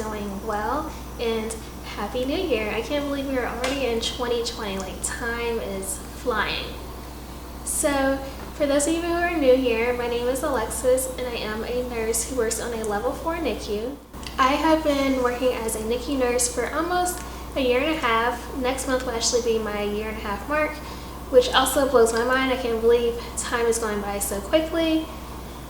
doing well, and Happy New Year. I can't believe we are already in 2020, like time is flying. So for those of you who are new here, my name is Alexis and I am a nurse who works on a level 4 NICU. I have been working as a NICU nurse for almost a year and a half. Next month will actually be my year and a half mark, which also blows my mind. I can't believe time is going by so quickly.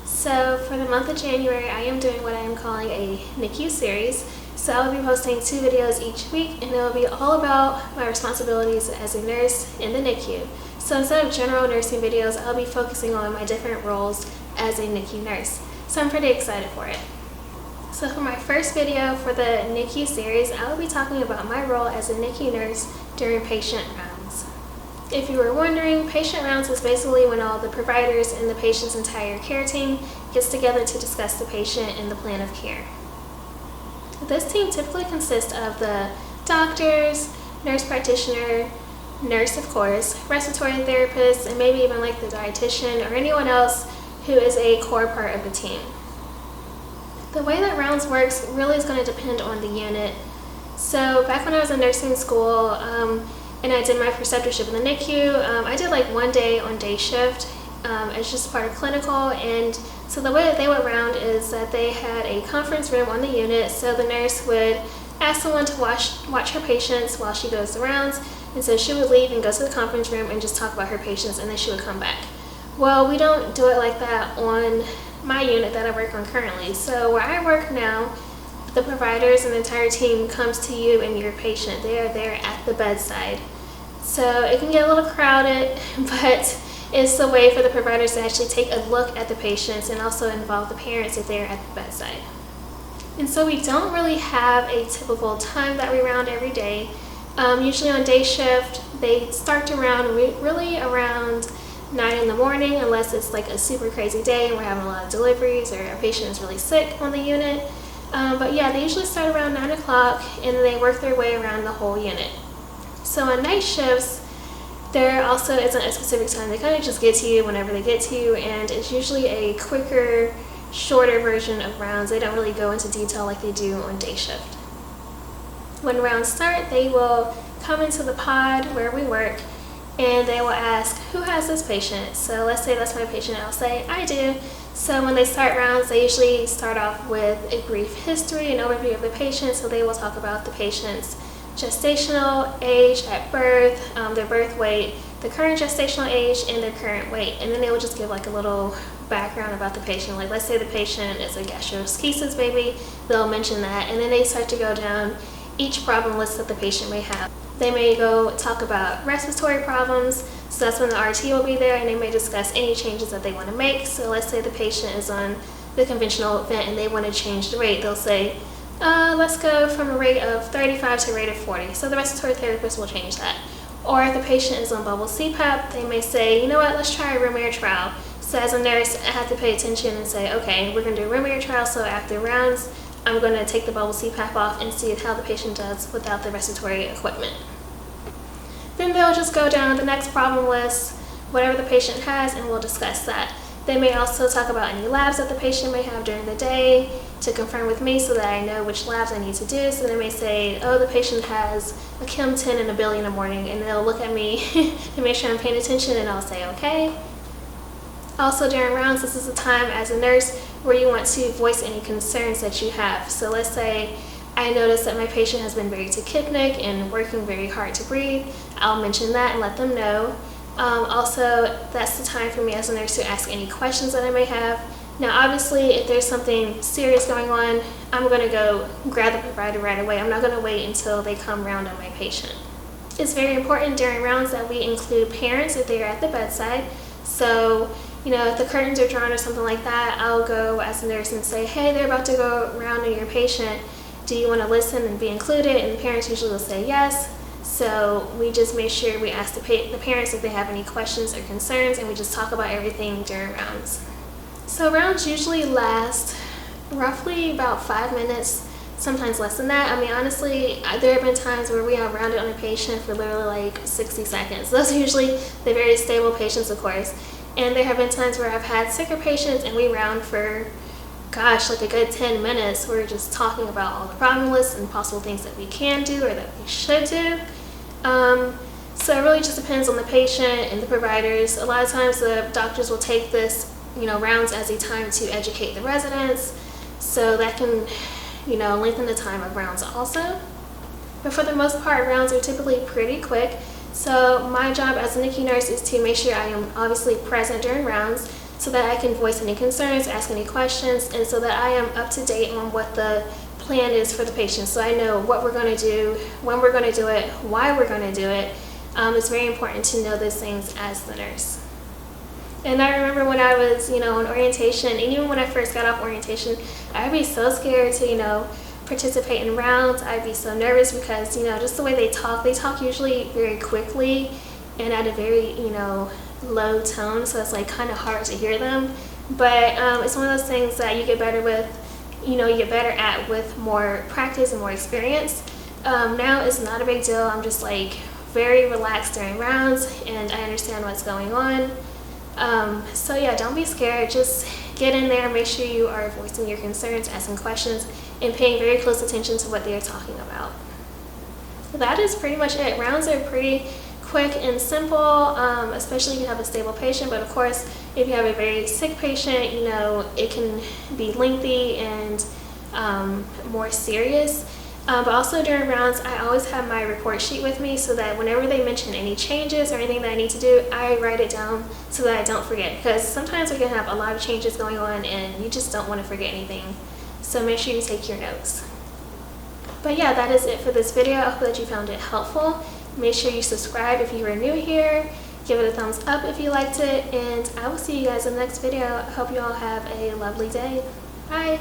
So for the month of January, I am doing what I am calling a NICU series. So I'll be posting 2 videos each week, and it will be all about my responsibilities as a nurse in the NICU. So instead of general nursing videos, I'll be focusing on my different roles as a NICU nurse. So I'm pretty excited for it. So for my first video for the NICU series, I will be talking about my role as a NICU nurse during patient rounds. If you were wondering, patient rounds is basically when all the providers and the patient's entire care team gets together to discuss the patient and the plan of care. This team typically consists of the doctors, nurse practitioner, nurse of course, respiratory therapist, and maybe even like the dietitian or anyone else who is a core part of the team. The way that rounds works really is going to depend on the unit. So back when I was in nursing school and I did my preceptorship in the NICU, I did like 1 day on day shift as just part of clinical. And so the way that they would round is that they had a conference room on the unit, so the nurse would ask someone to watch her patients while she goes the rounds, and so she would leave and go to the conference room and just talk about her patients, and then she would come back. Well, we don't do it like that on my unit that I work on currently. So where I work now, the providers and the entire team comes to you and your patient. They are there at the bedside. So it can get a little crowded, but it's a way for the providers to actually take a look at the patients and also involve the parents if they're at the bedside. And so we don't really have a typical time that we round every day. Usually on day shift, they start to round really around 9 in the morning, unless it's like a super crazy day and we're having a lot of deliveries or a patient is really sick on the unit. But yeah, they usually start around 9 o'clock and they work their way around the whole unit. So on night shifts, there also isn't a specific time. They kind of just get to you whenever they get to you, and it's usually a quicker, shorter version of rounds. They don't really go into detail like they do on day shift. When rounds start, they will come into the pod where we work and they will ask, who has this patient? So let's say that's my patient, I'll say, I do. So when they start rounds, they usually start off with a brief history and overview of the patient. So they will talk about the patient's gestational age at birth, their birth weight, the current gestational age, and their current weight. And then they will just give like a little background about the patient. Like let's say the patient is a gastroschisis baby, they'll mention that. And then they start to go down each problem list that the patient may have. They may go talk about respiratory problems, so that's when the RT will be there, and they may discuss any changes that they want to make. So let's say the patient is on the conventional vent and they want to change the rate. They'll say, let's go from a rate of 35 to a rate of 40. So the respiratory therapist will change that. Or if the patient is on bubble CPAP, they may say, you know what, let's try a room air trial. So as a nurse, I have to pay attention and say, okay, we're going to do a room air trial, so after rounds, I'm going to take the bubble CPAP off and see how the patient does without the respiratory equipment. Then they'll just go down the next problem list, whatever the patient has, and we'll discuss that. They may also talk about any labs that the patient may have during the day to confirm with me so that I know which labs I need to do. So they may say, oh, the patient has a Chem 10 and a Billy in the morning, and they'll look at me and make sure I'm paying attention, and I'll say, okay. Also during rounds, this is a time as a nurse where you want to voice any concerns that you have. So let's say I notice that my patient has been very tachypnic and working very hard to breathe. I'll mention that and let them know. Also, that's the time for me as a nurse to ask any questions that I may have. Now obviously, if there's something serious going on, I'm going to go grab the provider right away. I'm not going to wait until they come round on my patient. It's very important during rounds that we include parents if they are at the bedside. So you know, if the curtains are drawn or something like that, I'll go as a nurse and say, hey, they're about to go around on your patient. Do you want to listen and be included? And the parents usually will say yes. So we just make sure we ask the parents if they have any questions or concerns, and we just talk about everything during rounds. So rounds usually last roughly about 5 minutes, sometimes less than that. I mean, honestly, there have been times where we have rounded on a patient for literally like 60 seconds. Those are usually the very stable patients, of course. And there have been times where I've had sicker patients and we round for gosh, like a good 10 minutes. We're just talking about all the problem lists and possible things that we can do or that we should do. So it really just depends on the patient and the providers. A lot of times the doctors will take this, rounds as a time to educate the residents, so that can, lengthen the time of rounds also. But for the most part, rounds are typically pretty quick. So my job as a NICU nurse is to make sure I am obviously present during rounds so that I can voice any concerns, ask any questions, and so that I am up to date on what the plan is for the patient. So I know what we're going to do, when we're going to do it, why we're going to do it. It's very important to know those things as the nurse. And I remember when I was, on orientation, and even when I first got off orientation, I'd be so scared to, participate in rounds. I'd be so nervous because, just the way they talk usually very quickly and at a very, low tone, so it's like kind of hard to hear them. But it's one of those things that you get better with, you get better at with more practice and more experience. Now it's not a big deal. I'm just like very relaxed during rounds and I understand what's going on. So yeah, don't be scared. Just get in there, make sure you are voicing your concerns, asking questions, and paying very close attention to what they are talking about. So that is pretty much it. Rounds are pretty quick and simple, especially if you have a stable patient. But of course, if you have a very sick patient, it can be lengthy and more serious. But also during rounds, I always have my report sheet with me so that whenever they mention any changes or anything that I need to do, I write it down so that I don't forget. Because sometimes we can have a lot of changes going on and you just don't want to forget anything. So make sure you take your notes. But yeah, that is it for this video. I hope that you found it helpful. Make sure you subscribe if you are new here. Give it a thumbs up if you liked it. And I will see you guys in the next video. I hope you all have a lovely day. Bye.